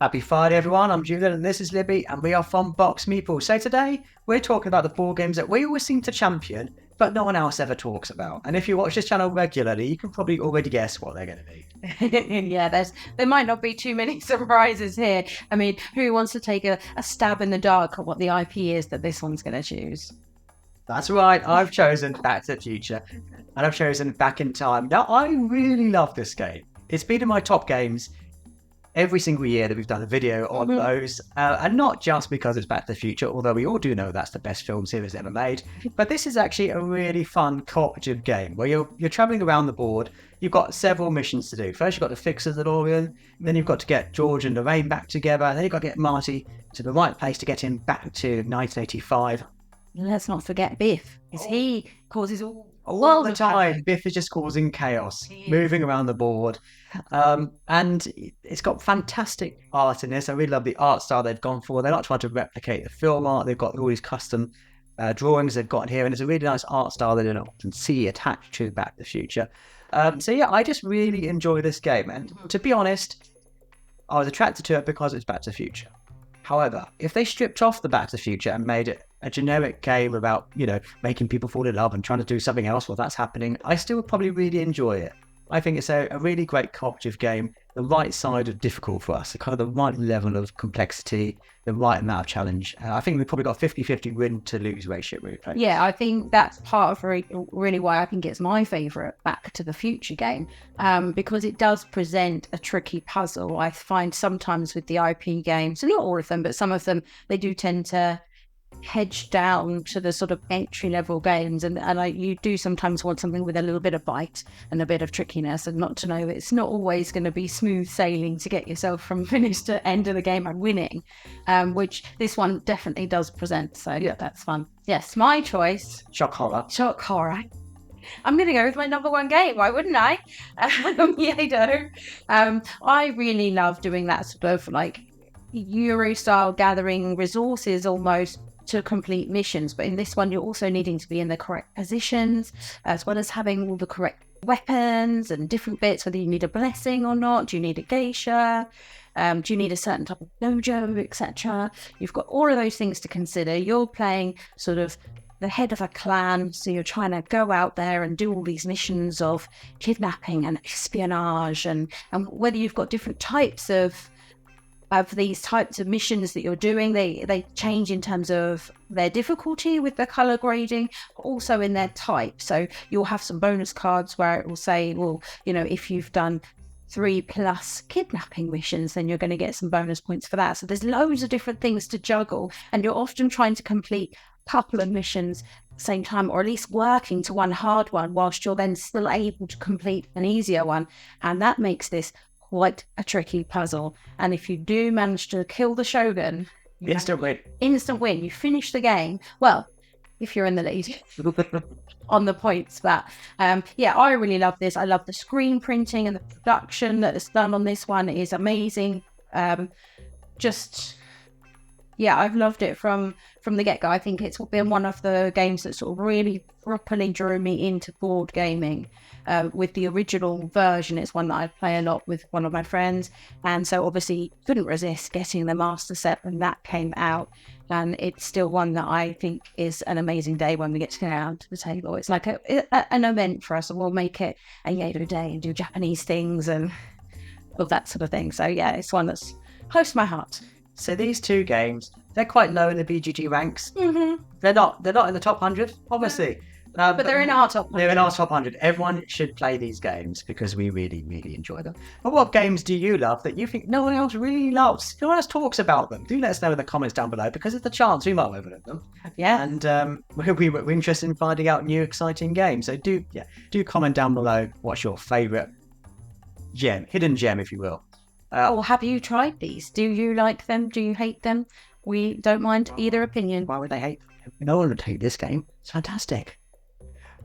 Happy Friday, everyone. I'm Julian and this is Libby, and we are from BoxedMeeples. So today, we're talking about the board games that we always seem to champion, but no one else ever talks about. And if you watch this channel regularly, you can probably already guess what they're going to be. Yeah, there might not be too many surprises here. I mean, who wants to take a stab in the dark at what the IP is that this one's going to choose? That's right, I've chosen Back to the Future, and I've chosen Back in Time. Now, I really love this game. It's been in my top games every single year that we've done a video on those, and not just because it's Back to the Future, although we all do know that's the best film series ever made, but this is actually a really fun cooperative game where you're travelling around the board. You've got several missions to do. First, you've got to fix the DeLorean, then you've got to get George and Lorraine back together, then you've got to get Marty to the right place to get him back to 1985. Let's not forget Biff, because he causes all the time. Biff is just causing chaos, moving around the board. And it's got fantastic art in this. I really love the art style they've gone for. They're not trying to replicate the film art. They've got all these custom drawings they've got here, and it's a really nice art style that you don't often see attached to Back to the Future. So yeah, I just really enjoy this game. And to be honest, I was attracted to it because it's Back to the Future. However, if they stripped off the Back to the Future and made it a generic game about, making people fall in love and trying to do something else while that's happening, I still would probably really enjoy it. I think it's a really great cooperative game, the right side of difficult for us, the kind of the right level of complexity, the right amount of challenge. I think we've probably got 50-50 win to lose ratio. Yeah, I think that's part of really why I think it's my favourite Back to the Future game, because it does present a tricky puzzle. I find sometimes with the IP games, not all of them, but some of them, they do tend to hedge down to the sort of entry level games, and you do sometimes want something with a little bit of bite and a bit of trickiness, and not to know it's not always going to be smooth sailing to get yourself from finish to end of the game and winning, which this one definitely does present. So yeah, that's fun. Yes, my choice. Shock horror. I'm going to go with my number one game. Why wouldn't I? Yedo. I really love doing that sort of like Euro style, gathering resources almost to complete missions, but in this one you're also needing to be in the correct positions, as well as having all the correct weapons and different bits, whether you need a blessing or not, do you need a geisha, do you need a certain type of dojo, etc. You've got all of those things to consider. You're playing sort of the head of a clan, so you're trying to go out there and do all these missions of kidnapping and espionage, and whether you've got different types of these types of missions that you're doing, they change in terms of their difficulty with the color grading, also in their type. So you'll have some bonus cards where it will say, well, if you've done 3+ kidnapping missions, then you're going to get some bonus points for that. So there's loads of different things to juggle, and you're often trying to complete a couple of missions at the same time, or at least working to one hard one whilst you're then still able to complete an easier one. And that makes this quite a tricky puzzle. And if you do manage to kill the Shogun, Instant win. You finish the game. Well, if you're in the lead on the points. But yeah, I really love this. I love the screen printing and the production that is done on this one. It is amazing. Yeah, I've loved it from the get-go. I think it's been one of the games that sort of really properly drew me into board gaming. With the original version, it's one that I play a lot with one of my friends, and so obviously couldn't resist getting the master set when that came out, and it's still one that I think is an amazing day when we get to go out to the table. It's like an event for us, and we'll make it a Yedo day and do Japanese things and all that sort of thing. So yeah, it's one that's close to my heart. So these two games, they're quite low in the BGG ranks. Mm-hmm. They're not in the top 100, obviously. But they're in our top 100. They're in our top 100. Everyone should play these games because we really, really enjoy them. But what games do you love that you think no one else really loves? No one else talks about them. Do let us know in the comments down below, because it's a chance we might overlook them. Yeah. And we're interested in finding out new exciting games. So do comment down below what's your favourite hidden gem, if you will. Or have you tried these? Do you like them? Do you hate them? We don't mind either opinion. Why would they hate them? No one would hate this game. It's fantastic.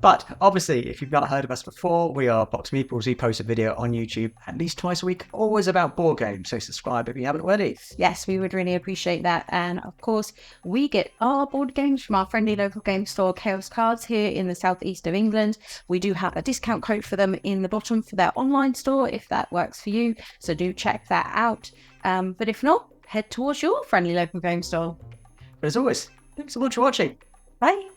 But obviously, if you've not heard of us before, we are BoxedMeeples. We post a video on YouTube at least twice a week, always about board games. So subscribe if you haven't already. Yes, we would really appreciate that. And of course, we get our board games from our friendly local game store, Chaos Cards, here in the southeast of England. We do have a discount code for them in the bottom for their online store, if that works for you. So do check that out. But if not, head towards your friendly local game store. But as always, thanks so much for watching. Bye.